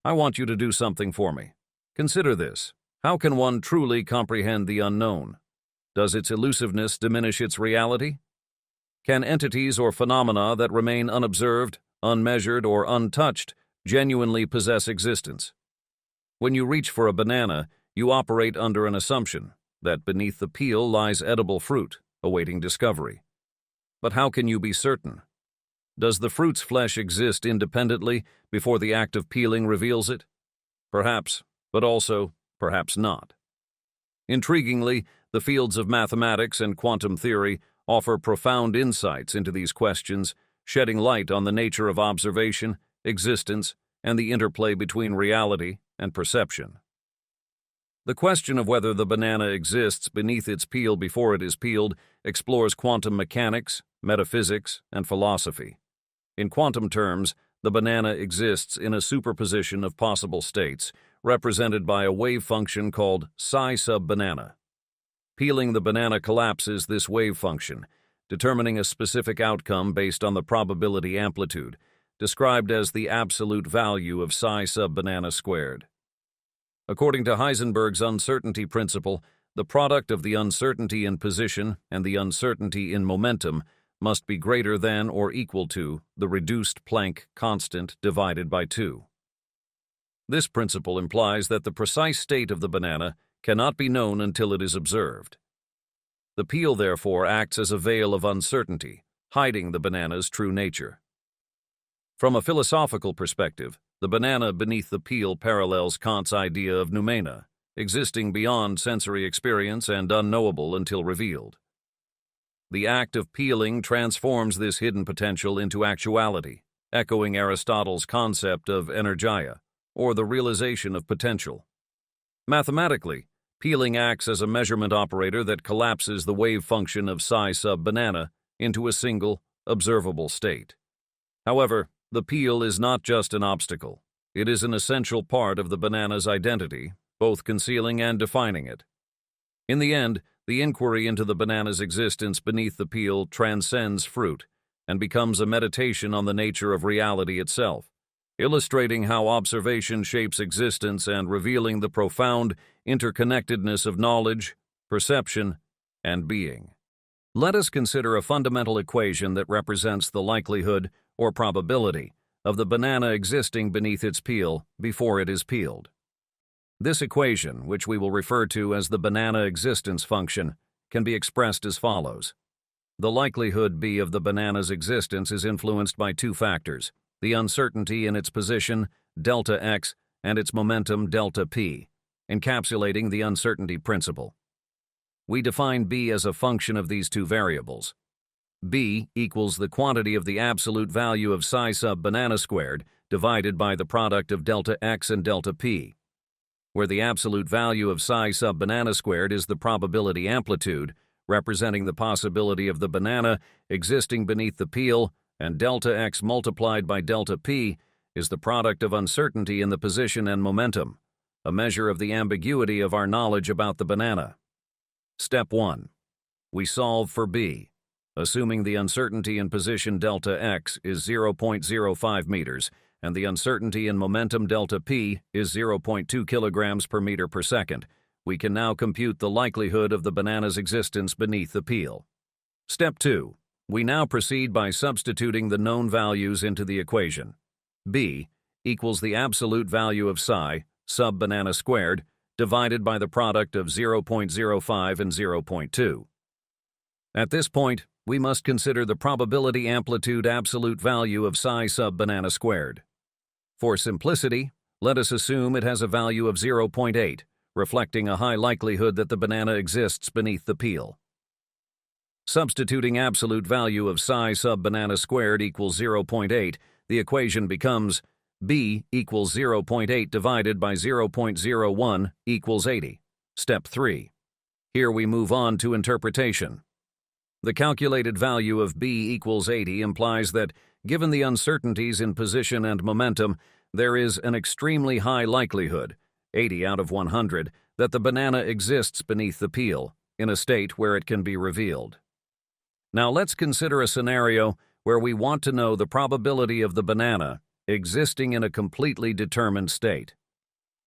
I want you to do something for me. Consider this. How can one truly comprehend the unknown? Does its elusiveness diminish its reality? Can entities or phenomena that remain unobserved, unmeasured, or untouched genuinely possess existence? When you reach for a banana, you operate under an assumption that beneath the peel lies edible fruit, awaiting discovery. But how can you be certain? Does the fruit's flesh exist independently before the act of peeling reveals it? Perhaps, but also perhaps not. Intriguingly, the fields of mathematics and quantum theory offer profound insights into these questions, shedding light on the nature of observation, existence, and the interplay between reality and perception. The question of whether the banana exists beneath its peel before it is peeled explores quantum mechanics, metaphysics, and philosophy. In quantum terms, the banana exists in a superposition of possible states, represented by a wave function called psi sub banana. Peeling the banana collapses this wave function, determining a specific outcome based on the probability amplitude, described as the absolute value of psi sub banana squared. According to Heisenberg's uncertainty principle, the product of the uncertainty in position and the uncertainty in momentum must be greater than or equal to the reduced Planck constant divided by 2. This principle implies that the precise state of the banana cannot be known until it is observed. The peel, therefore, acts as a veil of uncertainty, hiding the banana's true nature. From a philosophical perspective, the banana beneath the peel parallels Kant's idea of noumena, existing beyond sensory experience and unknowable until revealed. The act of peeling transforms this hidden potential into actuality, echoing Aristotle's concept of energeia, or the realization of potential. Mathematically, peeling acts as a measurement operator that collapses the wave function of psi sub banana into a single, observable state. However, the peel is not just an obstacle. It is an essential part of the banana's identity, both concealing and defining it. In the end, the inquiry into the banana's existence beneath the peel transcends fruit and becomes a meditation on the nature of reality itself, illustrating how observation shapes existence and revealing the profound interconnectedness of knowledge, perception, and being. Let us consider a fundamental equation that represents the likelihood, or probability, of the banana existing beneath its peel before it is peeled. This equation, which we will refer to as the banana existence function, can be expressed as follows. The likelihood B of the banana's existence is influenced by two factors: the uncertainty in its position, delta x, and its momentum, delta p, encapsulating the uncertainty principle. We define B as a function of these two variables. B equals the quantity of the absolute value of psi sub banana squared divided by the product of delta x and delta p, where the absolute value of psi sub banana squared is the probability amplitude, representing the possibility of the banana existing beneath the peel, and delta x multiplied by delta p is the product of uncertainty in the position and momentum, a measure of the ambiguity of our knowledge about the banana. Step 1. We solve for B, assuming the uncertainty in position delta x is 0.05 meters and the uncertainty in momentum delta p is 0.2 kilograms per meter per second. We can now compute the likelihood of the banana's existence beneath the peel. Step 2. We now proceed by substituting the known values into the equation. B equals the absolute value of psi sub banana squared divided by the product of 0.05 and 0.2. At this point, we must consider the probability amplitude absolute value of psi sub banana squared. For simplicity, let us assume it has a value of 0.8, reflecting a high likelihood that the banana exists beneath the peel. Substituting absolute value of psi sub banana squared equals 0.8, the equation becomes B equals 0.8 divided by 0.01 equals 80. Step 3. Here we move on to interpretation. The calculated value of B equals 80 implies that, given the uncertainties in position and momentum, there is an extremely high likelihood, 80 out of 100, that the banana exists beneath the peel, in a state where it can be revealed. Now let's consider a scenario where we want to know the probability of the banana existing in a completely determined state.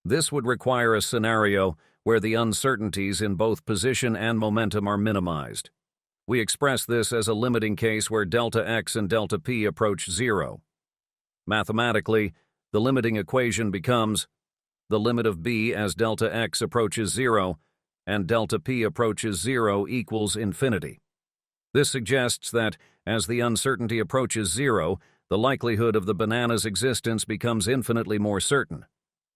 This would require a scenario where the uncertainties in both position and momentum are minimized. We express this as a limiting case where delta x and delta p approach zero. Mathematically, the limiting equation becomes the limit of b as delta x approaches zero and delta p approaches zero equals infinity. This suggests that, as the uncertainty approaches zero, the likelihood of the banana's existence becomes infinitely more certain,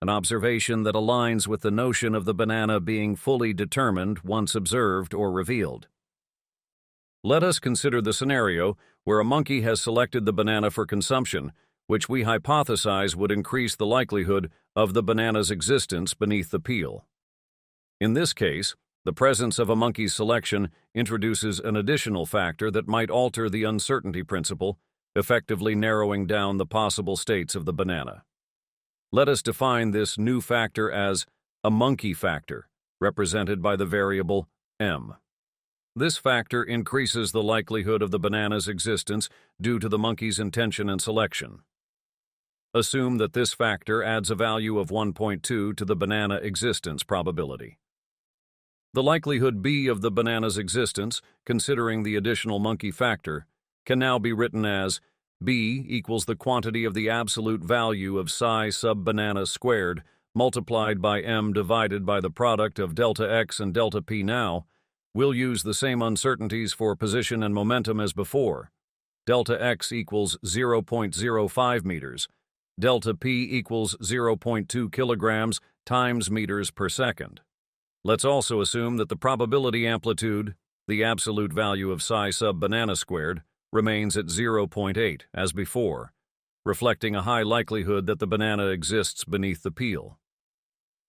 an observation that aligns with the notion of the banana being fully determined once observed or revealed. Let us consider the scenario where a monkey has selected the banana for consumption, which we hypothesize would increase the likelihood of the banana's existence beneath the peel. In this case, the presence of a monkey's selection introduces an additional factor that might alter the uncertainty principle, effectively narrowing down the possible states of the banana. Let us define this new factor as a monkey factor, represented by the variable m. This factor increases the likelihood of the banana's existence due to the monkey's intention and selection. Assume that this factor adds a value of 1.2 to the banana existence probability. The likelihood b of the banana's existence, considering the additional monkey factor, can now be written as b equals the quantity of the absolute value of psi sub banana squared multiplied by m divided by the product of delta x and delta p. Now, we'll use the same uncertainties for position and momentum as before. Delta x equals 0.05 meters. Delta p equals 0.2 kilograms times meters per second. Let's also assume that the probability amplitude, the absolute value of psi sub banana squared, remains at 0.8 as before, reflecting a high likelihood that the banana exists beneath the peel.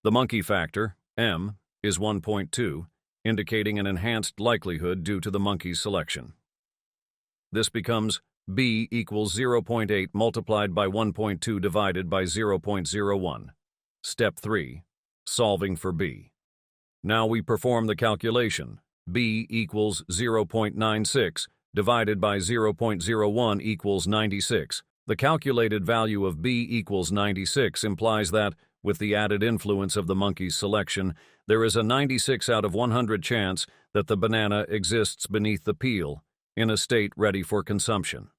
The monkey factor, m, is 1.2, indicating an enhanced likelihood due to the monkey's selection. This becomes b equals 0.8 multiplied by 1.2 divided by 0.01. Step 3. Solving for b. Now we perform the calculation. b equals 0.96 divided by 0.01 equals 96. The calculated value of b equals 96 implies that, with the added influence of the monkey's selection, there is a 96 out of 100 chance that the banana exists beneath the peel, in a state ready for consumption.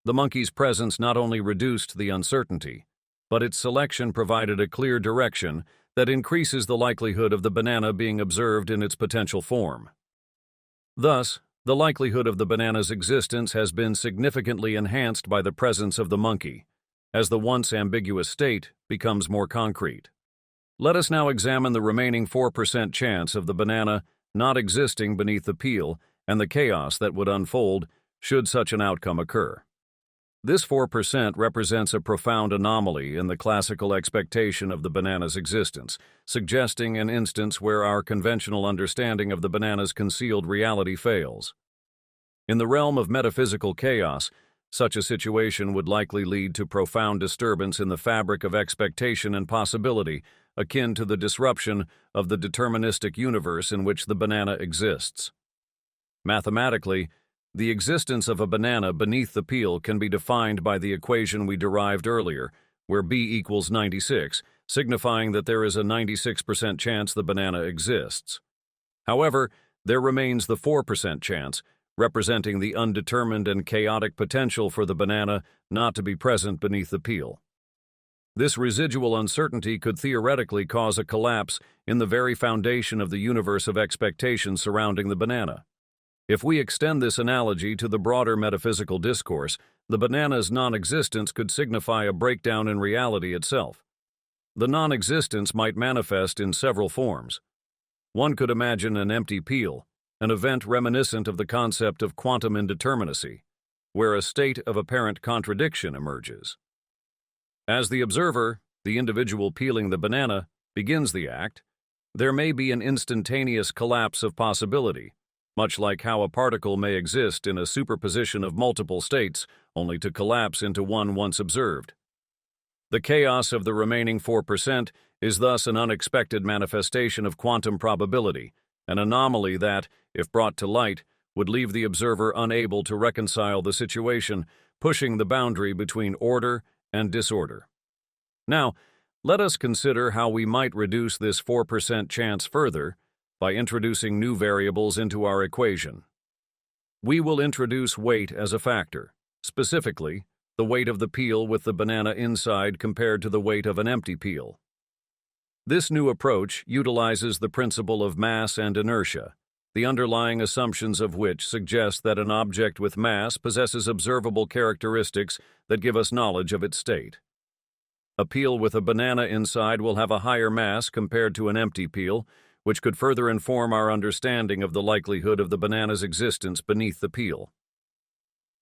The monkey's presence not only reduced the uncertainty, but its selection provided a clear direction that increases the likelihood of the banana being observed in its potential form. Thus, the likelihood of the banana's existence has been significantly enhanced by the presence of the monkey, as the once ambiguous state becomes more concrete. Let us now examine the remaining 4% chance of the banana not existing beneath the peel and the chaos that would unfold should such an outcome occur. This 4% represents a profound anomaly in the classical expectation of the banana's existence, suggesting an instance where our conventional understanding of the banana's concealed reality fails. In the realm of metaphysical chaos, such a situation would likely lead to profound disturbance in the fabric of expectation and possibility, akin to the disruption of the deterministic universe in which the banana exists. Mathematically, the existence of a banana beneath the peel can be defined by the equation we derived earlier, where b equals 96, signifying that there is a 96% chance the banana exists. However, there remains the 4% chance, representing the undetermined and chaotic potential for the banana not to be present beneath the peel. This residual uncertainty could theoretically cause a collapse in the very foundation of the universe of expectation surrounding the banana. If we extend this analogy to the broader metaphysical discourse, the banana's non-existence could signify a breakdown in reality itself. The non-existence might manifest in several forms. One could imagine an empty peel, an event reminiscent of the concept of quantum indeterminacy, where a state of apparent contradiction emerges. As the observer, the individual peeling the banana, begins the act, there may be an instantaneous collapse of possibility, much like how a particle may exist in a superposition of multiple states, only to collapse into one once observed. The chaos of the remaining 4% is thus an unexpected manifestation of quantum probability, an anomaly that, if brought to light, would leave the observer unable to reconcile the situation, pushing the boundary between order and disorder. Now, let us consider how we might reduce this 4% chance further by introducing new variables into our equation. We will introduce weight as a factor, specifically, the weight of the peel with the banana inside compared to the weight of an empty peel. This new approach utilizes the principle of mass and inertia, the underlying assumptions of which suggest that an object with mass possesses observable characteristics that give us knowledge of its state. A peel with a banana inside will have a higher mass compared to an empty peel, which could further inform our understanding of the likelihood of the banana's existence beneath the peel.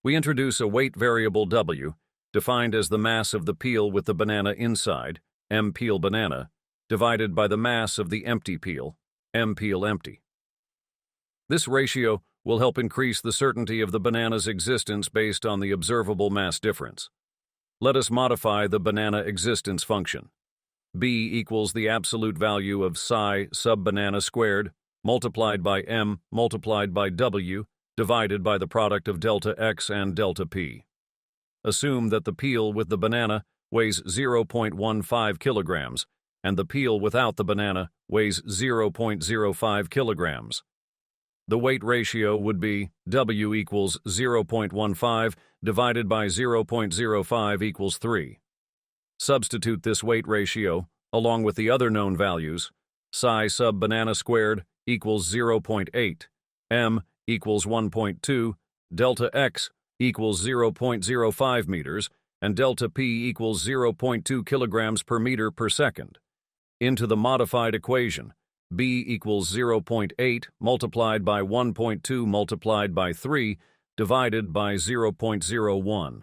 We introduce a weight variable W, defined as the mass of the peel with the banana inside, M peel banana, divided by the mass of the empty peel, M peel empty. This ratio will help increase the certainty of the banana's existence based on the observable mass difference. Let us modify the banana existence function. B equals the absolute value of psi sub banana squared multiplied by M multiplied by W divided by the product of delta X and delta P. Assume that the peel with the banana weighs 0.15 kilograms and the peel without the banana weighs 0.05 kilograms. The weight ratio would be W equals 0.15 divided by 0.05 equals 3. Substitute this weight ratio, along with the other known values, psi sub banana squared equals 0.8, M equals 1.2, delta X equals 0.05 meters, and delta P equals 0.2 kilograms per meter per second. Into the modified equation, B equals 0.8 multiplied by 1.2 multiplied by 3 divided by 0.01.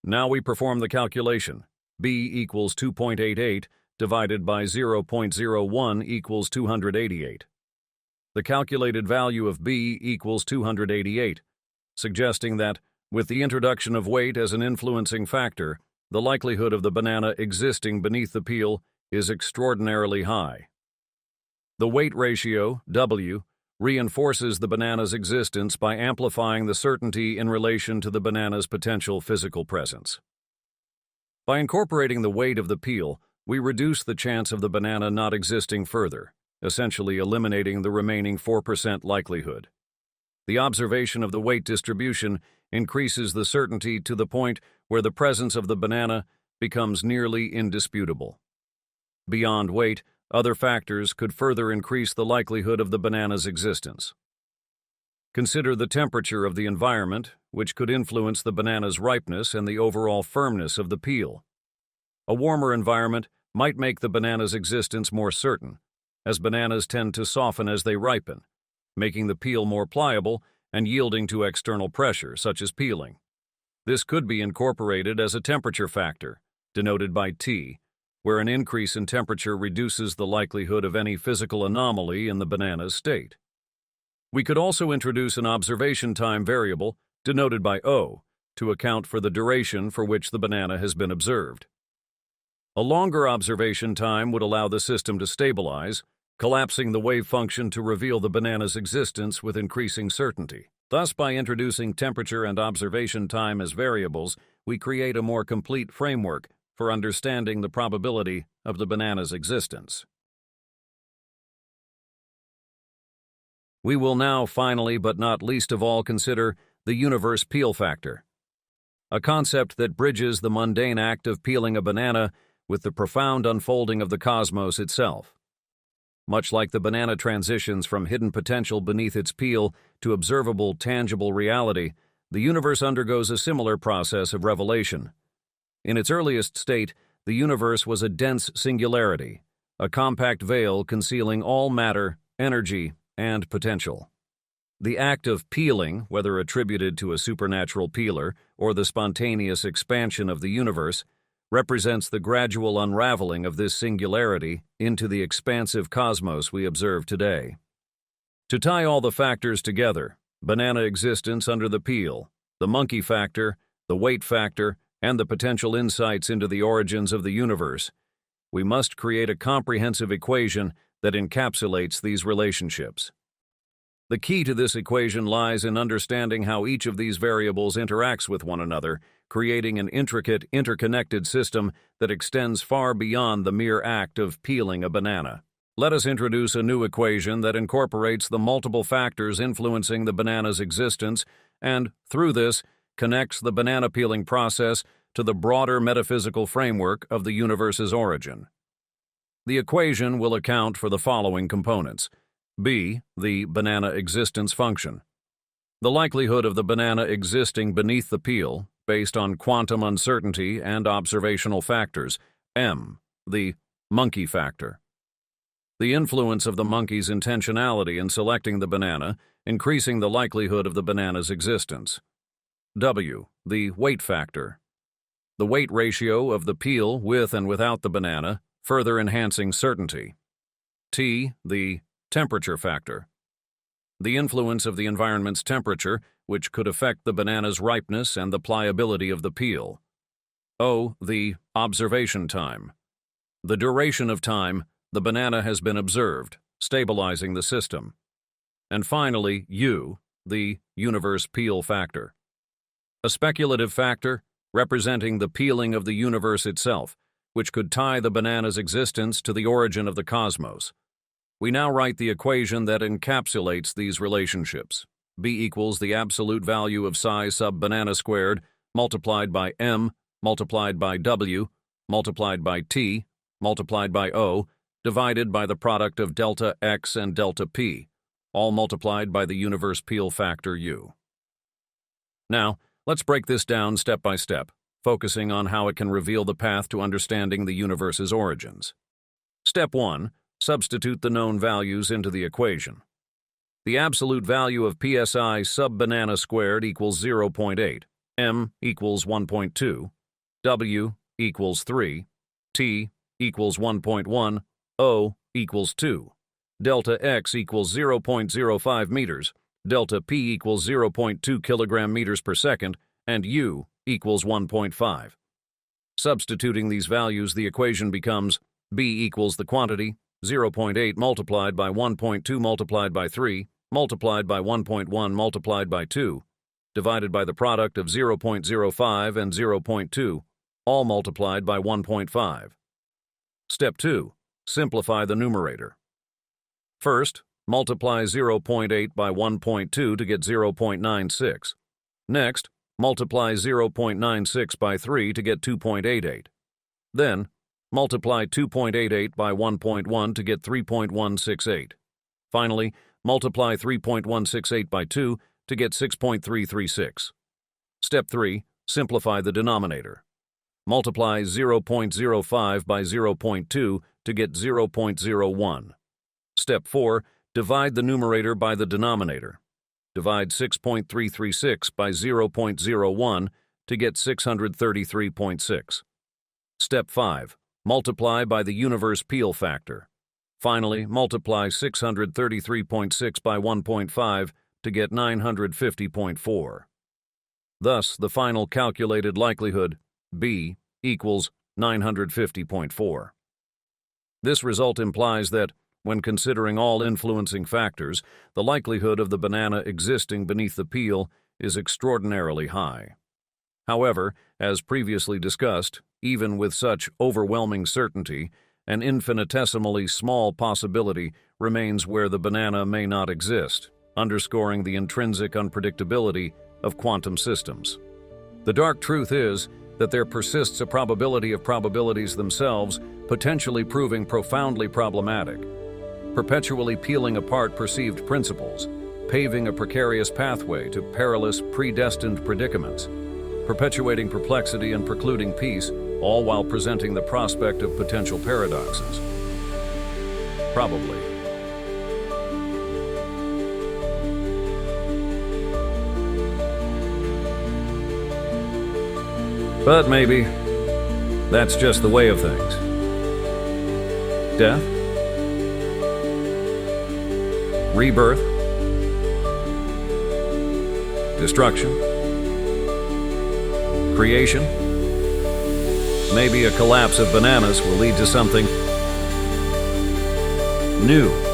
Now we perform the calculation. B equals 2.88 divided by 0.01 equals 288. The calculated value of B equals 288, suggesting that, with the introduction of weight as an influencing factor, the likelihood of the banana existing beneath the peel is extraordinarily high. The weight ratio, W, reinforces the banana's existence by amplifying the certainty in relation to the banana's potential physical presence. By incorporating the weight of the peel, we reduce the chance of the banana not existing further, essentially eliminating the remaining 4% likelihood. The observation of the weight distribution increases the certainty to the point where the presence of the banana becomes nearly indisputable. Beyond weight, other factors could further increase the likelihood of the banana's existence. Consider the temperature of the environment, which could influence the banana's ripeness and the overall firmness of the peel. A warmer environment might make the banana's existence more certain, as bananas tend to soften as they ripen, making the peel more pliable and yielding to external pressure, such as peeling. This could be incorporated as a temperature factor, denoted by T, where an increase in temperature reduces the likelihood of any physical anomaly in the banana's state. We could also introduce an observation time variable, denoted by O, to account for the duration for which the banana has been observed. A longer observation time would allow the system to stabilize, collapsing the wave function to reveal the banana's existence with increasing certainty. Thus, by introducing temperature and observation time as variables, we create a more complete framework for understanding the probability of the banana's existence. We will now finally, but not least of all, consider the universe peel factor, a concept that bridges the mundane act of peeling a banana with the profound unfolding of the cosmos itself. Much like the banana transitions from hidden potential beneath its peel to observable, tangible reality, the universe undergoes a similar process of revelation. In its earliest state, the universe was a dense singularity, a compact veil concealing all matter, energy, and potential. The act of peeling, whether attributed to a supernatural peeler or the spontaneous expansion of the universe, represents the gradual unraveling of this singularity into the expansive cosmos we observe today. To tie all the factors together, banana existence under the peel, the monkey factor, the weight factor, and the potential insights into the origins of the universe, we must create a comprehensive equation that encapsulates these relationships. The key to this equation lies in understanding how each of these variables interacts with one another, creating an intricate, interconnected system that extends far beyond the mere act of peeling a banana. Let us introduce a new equation that incorporates the multiple factors influencing the banana's existence and, through this, connects the banana peeling process to the broader metaphysical framework of the universe's origin. The equation will account for the following components. B, the banana existence function. The likelihood of the banana existing beneath the peel, based on quantum uncertainty and observational factors. M, the monkey factor. The influence of the monkey's intentionality in selecting the banana, increasing the likelihood of the banana's existence. W, the weight factor. The weight ratio of the peel with and without the banana, further enhancing certainty. T, the temperature factor. The influence of the environment's temperature, which could affect the banana's ripeness and the pliability of the peel. O, the observation time. The duration of time the banana has been observed, stabilizing the system. And finally, U, the universe peel factor. A speculative factor representing the peeling of the universe itself, which could tie the banana's existence to the origin of the cosmos. We now write the equation that encapsulates these relationships. B equals the absolute value of psi sub banana squared multiplied by M multiplied by W multiplied by T multiplied by O divided by the product of delta X and delta P, all multiplied by the universe peel factor U. Now, let's break this down step by step, focusing on how it can reveal the path to understanding the universe's origins. Step 1. Substitute the known values into the equation. The absolute value of psi sub banana squared equals 0.8, M equals 1.2, W equals 3, T equals 1.1, O equals 2, delta X equals 0.05 meters, delta P equals 0.2 kilogram meters per second, and U equals 1.5. Substituting these values, the equation becomes B equals the quantity, 0.8 multiplied by 1.2 multiplied by 3, multiplied by 1.1 multiplied by 2, divided by the product of 0.05 and 0.2, all multiplied by 1.5. Step 2. Simplify the numerator. First, multiply 0.8 by 1.2 to get 0.96. Next, multiply 0.96 by 3 to get 2.88. Then, multiply 2.88 by 1.1 to get 3.168. Finally, multiply 3.168 by 2 to get 6.336. Step 3. Simplify the denominator. Multiply 0.05 by 0.2 to get 0.01. Step 4. Divide the numerator by the denominator. Divide 6.336 by 0.01 to get 633.6. Step 5. Multiply by the universe peel factor. Finally, multiply 633.6 by 1.5 to get 950.4. Thus, the final calculated likelihood, B, equals 950.4. This result implies that, when considering all influencing factors, the likelihood of the banana existing beneath the peel is extraordinarily high. However, as previously discussed, even with such overwhelming certainty, an infinitesimally small possibility remains where the banana may not exist, underscoring the intrinsic unpredictability of quantum systems. The dark truth is that there persists a probability of probabilities themselves, potentially proving profoundly problematic, perpetually peeling apart perceived principles, paving a precarious pathway to perilous, predestined predicaments, perpetuating perplexity and precluding peace, all while presenting the prospect of potential paradoxes. Probably. But maybe that's just the way of things. Death, rebirth, destruction, creation. Maybe a collapse of bananas will lead to something new.